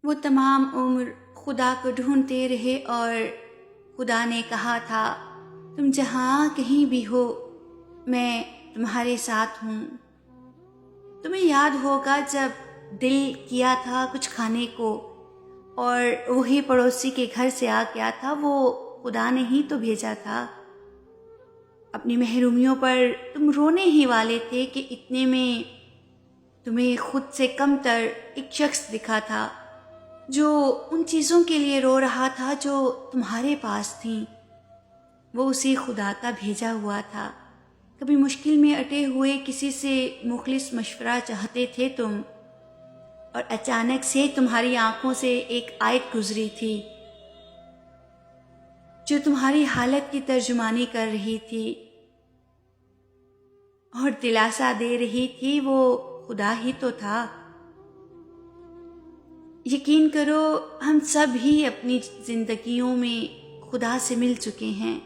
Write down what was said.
وہ تمام عمر خدا کو ڈھونڈتے رہے اور خدا نے کہا تھا تم جہاں کہیں بھی ہو میں تمہارے ساتھ ہوں۔ تمہیں یاد ہوگا جب دل کیا تھا کچھ کھانے کو اور وہی پڑوسی کے گھر سے آ گیا تھا، وہ خدا نے ہی تو بھیجا تھا۔ اپنی محرومیوں پر تم رونے ہی والے تھے کہ اتنے میں تمہیں خود سے کم تر ایک شخص دکھا تھا جو ان چیزوں کے لیے رو رہا تھا جو تمہارے پاس تھیں۔ وہ اسی خدا کا بھیجا ہوا تھا۔ کبھی مشکل میں اٹے ہوئے کسی سے مخلص مشورہ چاہتے تھے تم، اور اچانک سے تمہاری آنکھوں سے ایک آیت گزری تھی جو تمہاری حالت کی ترجمانی کر رہی تھی اور دلاسا دے رہی تھی۔ وہ خدا ہی تو تھا۔ یقین کرو ہم سب ہی اپنی زندگیوں میں خدا سے مل چکے ہیں۔